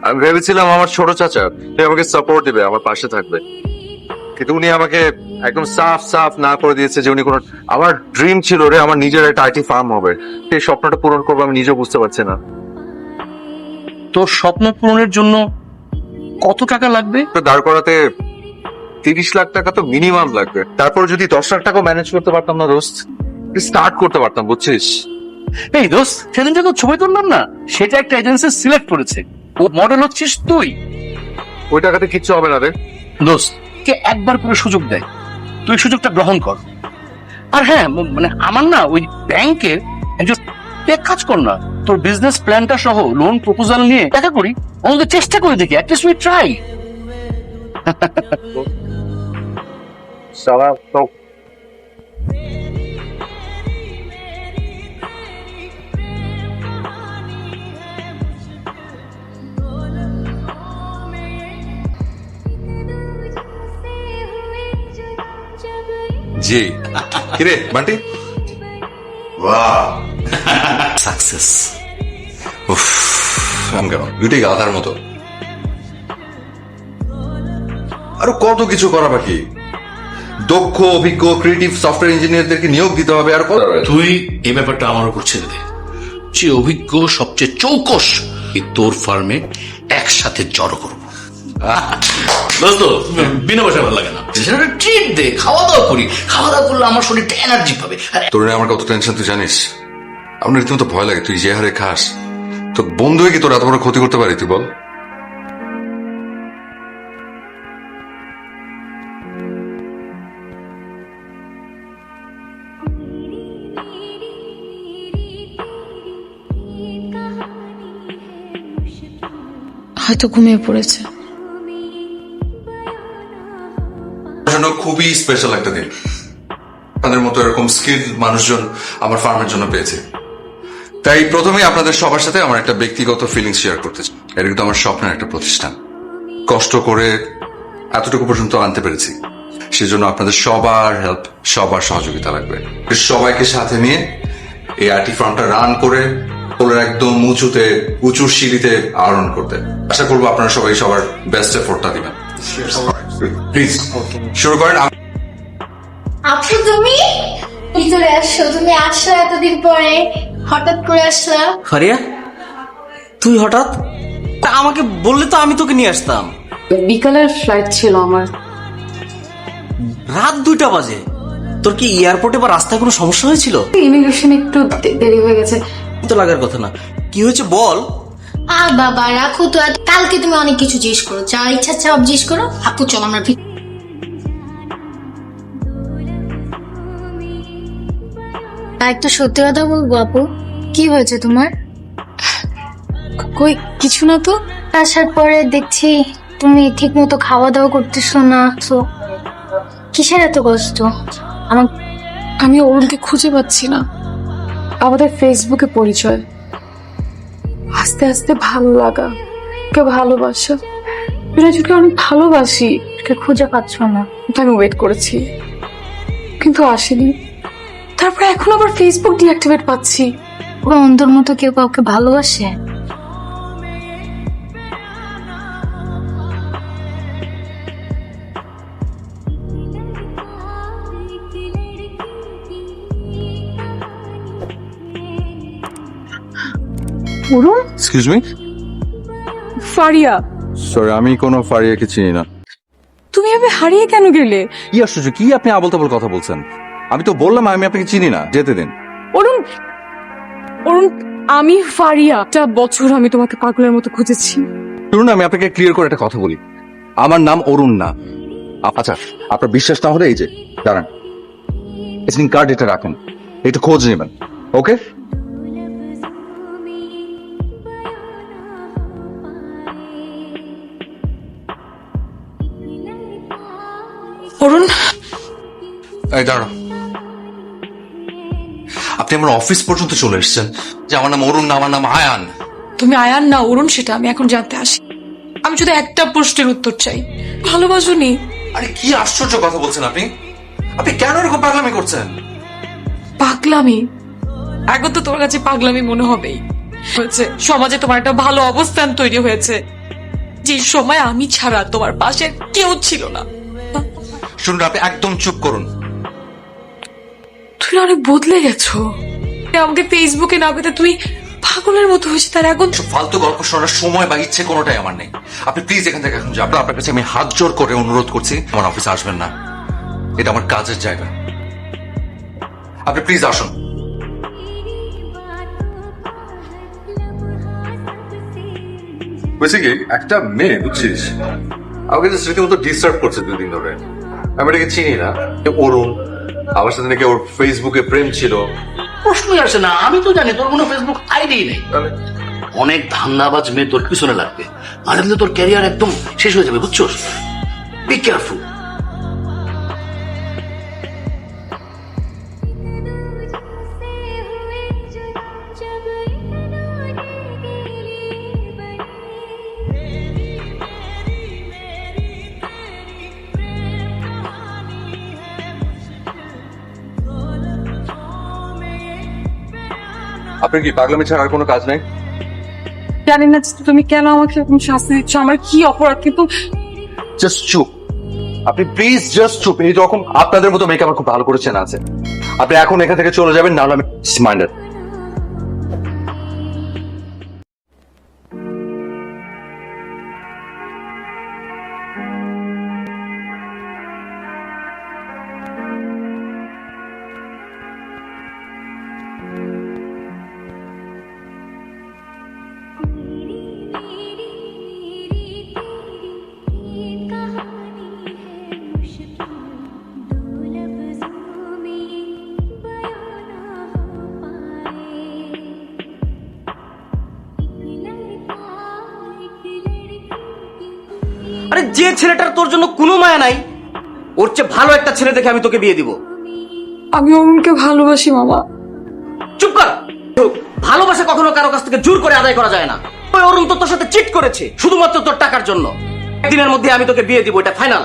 আমি ভেবেছিলাম আমার ছোট চাচা সে আমাকে সাপোর্ট দিবে, আমার পাশে থাকবে, কিন্তু উনি আমাকে একদম সাফ সাফ না করে দিয়েছে যে উনি কোনো। আমার ড্রিম ছিল রে আমার নিজের একটা আইটি ফার্ম হবে, সেই স্বপ্নটা পূরণ করবো আমি নিজেও বুঝতে পারছি না। তোর স্বপ্ন পূরণের জন্য কত টাকা লাগবে? তো দাঁড় করাতে 30 লাখ টাকা তো মিনিমাম লাগবে, তারপর যদি 10 লাখ টাকা ম্যানেজ করতে পারতাম না দোস্ত, স্টার্ট করতে পারতাম, বুঝছিস? এই দোস্ত, সেদিন যখন ছবি তুললাম না, সেটা একটা এজেন্সি সিলেক্ট করেছে, ও মডেল হচ্ছিস তুই। ওই টাকাতে কিচ্ছু হবে না রে। দোস্ত, কে একবার করে সুযোগ দেয়, তুই সুযোগটা গ্রহণ কর। আর হ্যাঁ, মানে আমার না ওই ব্যাংকের একজন, এক কাজ কর না, তোর বিজনেস প্ল্যানটা সহ লোন প্রপোজাল নিয়ে দেখা করি, আমাদের চেষ্টা করে দেখি, অ্যাটলিস্ট উই ট্রাই। সালা তো জি। কিরে বান্টি, বাহ, সাকসেস। উফ, আমি কেন দুইটাই গাধার মতো, আরো কত কিছু করা বাকি। দক্ষ অভিজ্ঞ ক্রিয়েটিভ সফটওয়্যার ইঞ্জিনিয়ারদেরকে নিয়োগ দিতে হবে, আর কত। তুই এই ব্যাপারটা আমার উপর ছেড়ে দে। যে অভিজ্ঞ সবচেয়ে চৌকস এই তোর ফার্মে একসাথে জড়ো করবো। দোস্ত, বিনা পয়সা ভালো লাগে না, ট্রিট দে, খাওয়া দাওয়া করি, খাওয়া দাওয়া করলে আমার শরীরটা এনার্জি পাবে। তোর নিয়ে আমার কত টেনশন তুই জানিস? আমার রীতিমতো ভয় লাগে, তুই যে হারে খাস, তোর বন্ধু হয়ে কি তোর এত বড় ক্ষতি করতে পারি তুই বল? হয়তো ঘুমিয়ে পড়েছে। জন্য খুবই স্পেশাল একটা দিন, আপনাদের মতো এরকম স্কিল মানুষজন আমার ফার্মের জন্য পেয়েছে। তাই প্রথমেই আপনাদের সবার সাথে আমার একটা ব্যক্তিগত ফিলিংস শেয়ার করতে চাই। এটা কিন্তু আমার স্বপ্নের একটা প্রতিষ্ঠান, কষ্ট করে এতটুকু পর্যন্ত আনতে পেরেছি, সেজন্য আপনাদের সবার হেল্প, সবার সহযোগিতা লাগবে। সবাইকে সাথে নিয়ে এই আইটি ফার্মটা রান করে ওদের একদম উঁচু সিঁড়িতে আরোহণ করতে আশা করবো আপনারা সবাই সবার বেস্ট এফোর্টটা দিবেন। প্লিজ শুরু করেন। আপু তুমি ভিতরে আসছো, তুমি আসছো এতদিন পরে, হঠাৎ করে আসলা। ফারিয়া, তুই হঠাৎ আমাকে বললে তো আমি তোকে নিয়ে আসতাম। বিকালের ফ্লাইট ছিল আমার। রাত 2টা বাজে, তোর কি এয়ারপোর্টে বা রাস্তায় কোনো সমস্যা হয়েছিল? ইমিগ্রেশন একটু দেরি হয়ে গেছে। তো লাগার কথা না, কি হয়েছে বল। বাবা রাখো তো, কালকে তুমি অনেক কিছু জিজ্ঞেস করো, যা ইচ্ছা সব জিজ্ঞেস করো। আপু চলো আমরা একটা সত্যি কথা বলবো আপু, কি হয়েছে তোমার? কই কিছু না তো। আসার পরে দেখছি তুমি ঠিক মতো খাওয়া দাওয়া করতেছো না, তো কিসের এত কষ্ট? আমার আমি অরুণকে খুঁজে পাচ্ছি না। আমাদের ফেসবুকে পরিচয়, আস্তে আস্তে ভালো লাগা, কে ভালোবাসা, রাজুকে অনেক ভালোবাসি, খুঁজে পাচ্ছ না। আমি ওয়েট করেছি কিন্তু আসেনি। তারপরে এখন আবার ফেসবুক ডিঅ্যাক্টিভেট পাচ্ছি। ওরা অন্তর মতো কেউ কাউকে ভালোবাসে? অরুণ, এক্সকিউজ মি, ফারিয়া, সরি আমি কোনো ফারিয়াকে চিনি না। তুমি এভাবে হারিয়ে কেন গেলে? কি আশ্চর্য, কি আপনি আবল তাবল কথা বলছেন? আমি তো বললাম আমি আপনাকে চিনি না, যেতে দিন। অরুণ, অরুণ, আমি ফারিয়া। একটা বছর আমি তোমাকে পাগলের মতো খুঁজেছি। শুনুন আমি আপনাকে ক্লিয়ার করে একটা কথা বলি, আমার নাম অরুণ না। আচ্ছা আপনার বিশ্বাস না হলে এই যে দাঁড়ান, এসিং কার্ড এটা রাখেন, একটু খোঁজ নেবেন, ওকে? অরুণ, এই দাঁড়াও, আপনি আমার অফিস পর্যন্ত চলে এসেছেন যে আমার নাম অরুণ না, আমার নাম আয়ান। তুমি আয়ান না অরুণ সেটা আমি এখন জানতে আসি। আমি শুধু একটা প্রশ্নের উত্তর চাই, ভালোবাসোনি? আরে কি আশ্চর্য কথা বলছেন আপনি, আপনি কেন এরকম পাগলামি করছেন? পাগলামি? এখন তো তোমার কাছে পাগলামি মনে হবেই। হয়েছে, সমাজে তোমার একটা ভালো অবস্থান তৈরি হয়েছে, যে সময় আমি ছাড়া তোমার পাশে কেউ ছিল না। শুনুন, আপনি একদম চুপ করুন। তুই অনেক বদলে গেছো। আমাকে ফেসবুকে না পেতে তুই পাগলের মতো হয়েছে, তার এখন সব ফালতু গল্প শোনার সময় বা ইচ্ছে কোনোটাই আমার নেই। আপনি প্লিজ এখান থেকে এখন যাবেন। আপনার কাছে আমি হাত জোর করে অনুরোধ করছি, আমার অফিসে আসবেন না। এটা আমার কাজের জায়গা। আপনি প্লিজ আসুন। বুঝছি কি, একটা মেয়ে বুঝছিস আমাকে যে রীতিমতো ডিস্টার্ব করছে 2 দিন ধরে। আমি এটাকে চিনি না, অরুণ আমার সাথে নাকি ওর ফেসবুকে প্রেম ছিল। প্রশ্নই আসে না, আমি তো জানি তোর কোনো ফেসবুক আইডি নেই। তাহলে অনেক ধান্দাবাজ মেয়ে তোর পিছনে লাগবে, আর তাহলে তোর ক্যারিয়ার একদম শেষ হয়ে যাবে, বুঝছোস? Be careful. আপনার কি পাগলামি ছাড়া আর কোনো কাজ নাই? জানি না যে তুমি কেন আমাকে এরকম শাস্তি দিচ্ছ, আমার কি অপরাধ, কিন্তু জাস্ট চুপ। আপনি প্লিজ জাস্ট চুপ। এই রকম আপনাদের মতো মেয়েকে আমার খুব ভালো করে চেনা আছে। আপনি এখন এখান থেকে চলে যাবেন, নাহলে আমি মাইন্ডেড। আরে যে ছেলেটার তোর জন্য কোনো মায়া নাই, ওর চেয়ে ভালো একটা ছেলে দেখে আমি তোকে বিয়ে দিব। আমি অরুণকে ভালোবাসি মামা। চুপ কর। ভালোবাসা কখনো কারো কাছ থেকে জোর করে আদায় করা যায় না। ওই অরুণ তো তোর সাথে চিট করেছে শুধুমাত্র তোর টাকার জন্য। একদিনের মধ্যে আমি তোকে বিয়ে দিব, এটা ফাইনাল।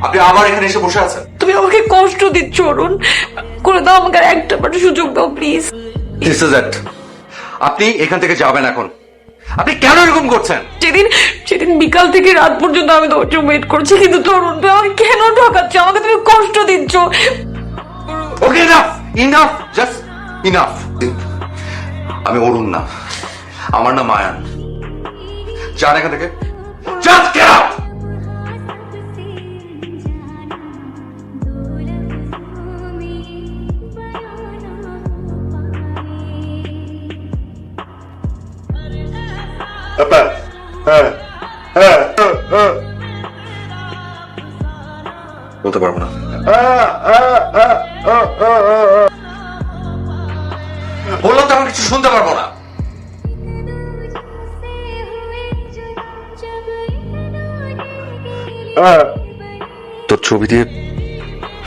আপনি আবার এখানে এসে বসে আছেন। তুমি আমাকে কষ্ট দিচ্ছ অরুণ, করে দাও আমাকে আর একটা সুযোগ দাও প্লিজ। This is it. আপনি এখান থেকে যাবেন এখন। আপনি কেন এরকম করছেন? সেদিন বিকাল থেকে রাত পর্যন্ত আমি তোমার জন্য ওয়েট করছি, কিন্তু তরুণ তুমি আমাকে কেন ঠকাচ্ছ, আমাকে তুমি কষ্ট দিচ্ছ। ওকে, ইনাফ ইনাফ, জাস্ট ইনাফ। আমি অরুণ না, আমার নাম মায়ান। যান এখান থেকে, জাস্ট গেট আউট। বলতে পারবো না। বললাম তো আমি কিছু শুনতে পারবো না। তোর ছবি দিয়ে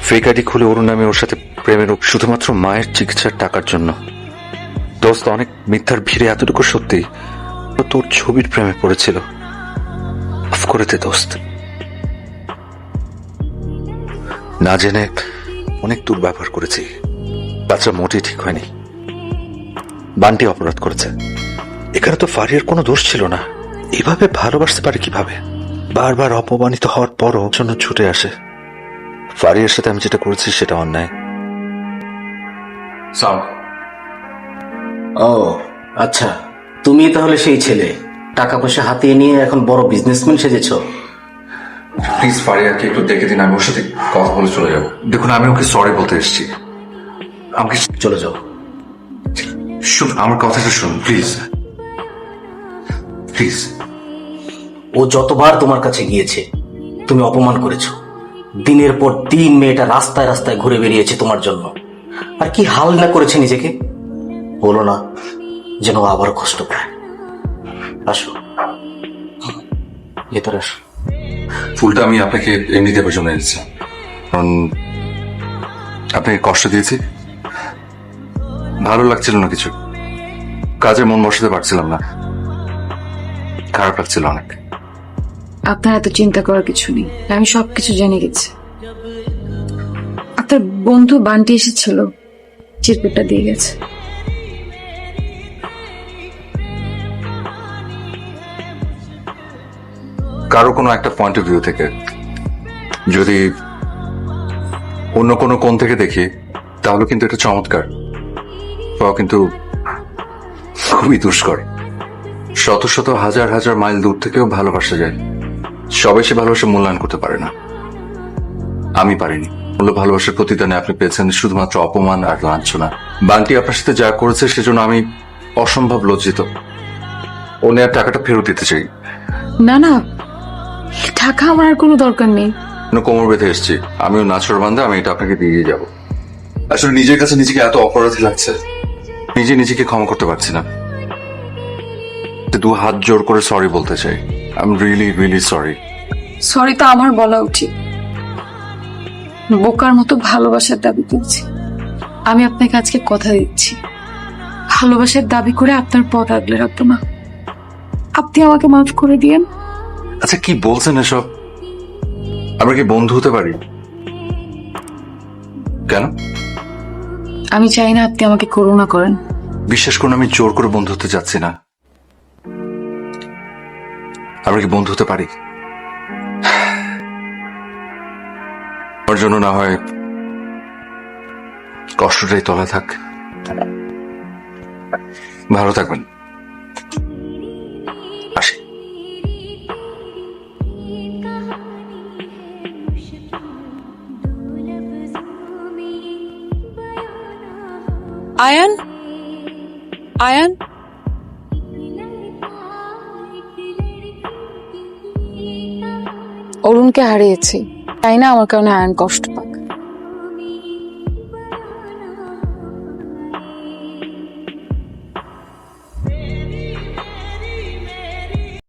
ফেক আইডি খুলে অরুণ নামে ওর সাথে প্রেমের শুধুমাত্র মায়ের চিকিৎসার টাকার জন্য। দোস্ত, অনেক মিথ্যার ভিড়ে এতটুকু সত্যি তোর ছবির প্রেমে পড়েছিল। মাফ করে দে দোস্ত। না জেনে অনেক দুর্ব্যবহার করেছি। বাচ্চা মোটেই ঠিক হয়নি। বান্টি অপরাধ করেছে। এখানে তো ফারিয়ার কোনো দোষ ছিল না। এভাবে ভালোবাসতে পারে কিভাবে? বারবার অপমানিত হওয়ার পরও জন্য ছুটে আসে। ফারিয়ার সাথে আমি যেটা করেছি সেটা অন্যায়। ও আচ্ছা, তুমি তাহলে সেই ছেলে টাকা পয়সা হাতিয়ে নিয়ে এখন বড় বিজনেসম্যান সেজেছো। প্লিজ ফারিয়াকে একটু দেখে দিন, আমি ওর সাথে কথা বলে চলে যাবো। দেখুন, আমি ওকে সরি বলতে এসেছি। আমাকে চলে যাও। শুনুন, আমার কথাটা শুনুন প্লিজ প্লিজ। ও যতবার তোমার কাছে গিয়েছে তুমি অপমান করেছো। দিনের পর দিন মেয়েটা রাস্তায় রাস্তায় ঘুরে বেরিয়েছে তোমার জন্য। আর কি হাল না করেছে নিজেকে, বলো না যেন ও আবার কষ্ট পায়। আসো, ভেতরে আসো। ফুলটা আমি আপনাকে এমনি দেবার জন্য এনেছি, কারণ আপনাকে কষ্ট দিয়েছি। ভালো লাগছিল না কিছু, কাজে মন বসাতে পারছিলাম না, খারাপ লাগছিল অনেক। আপনার এত চিন্তা করার কিছু নেই, আমি সবকিছু জেনে গেছি। আপনার বন্ধু বান্টি এসেছিল, চিরকুটটা দিয়ে গেছে। কারো কোনো একটা পয়েন্ট অফ ভিউ থেকে যদি অন্য কোনো কোণ থেকে দেখি তাহলে কিন্তু এটা চমৎকার, পাওয়া কিন্তু খুবই দুষ্কর। শত শত হাজার হাজার মাইল দূর থেকেও ভালোবাসা যায়, সবাই সে ভালোবাসা মূল্যায়ন করতে পারে না। আমি পারিনি। মূল্য ভালোবাসার প্রতিদানে আপনি পেয়েছেন শুধুমাত্র অপমান আর লাঞ্ছনা। বান্টি আপনার সাথে যা করেছে সেজন্য আমি অসম্ভব লজ্জিত। ও নেওয়ার টাকাটা ফেরত দিতে চাই। না না, টাকা আমার আর কোনো দরকার নেই। কোমর বেঁধে এসছি, আমিও নাচর বান্ধা, আমি এটা আপনাকে দিয়ে যাব। আসলে নিজের কাছে নিজেকে এত অপরাধী লাগছে, নিজেকে ক্ষমা করতে পারছি না। 2 হাত জোর করে সরি বলতে চাই। I am really really sorry. Sorry তো আমার বলা উচিত। বোকার মতো ভালোবাসার দাবি করছি। আমি আপনাকে আজকে কথা দিচ্ছি, ভালোবাসার দাবি করে আপনার পথ আগলে রাখবো না। আপনি আমাকে মাফ করে দিয়েন। আচ্ছা কি বলছেন এসব? আমরা কি বন্ধু হতে পারি? কেন? আমি চাই না আপনি আমাকে করুণা করেন। বিশ্বাস করুন, আমি জোর করে বন্ধু হতে যাচ্ছি না। আমরা কি বন্ধু হতে পারি? আমার জন্য না হয় কষ্টটাই তলায় থাক। ভালো থাকবেন। আসি। আয়ান, আয়ান, অরুণকে হারিয়েছি, তাই না আমার কারণে আয়ান কষ্ট পায়।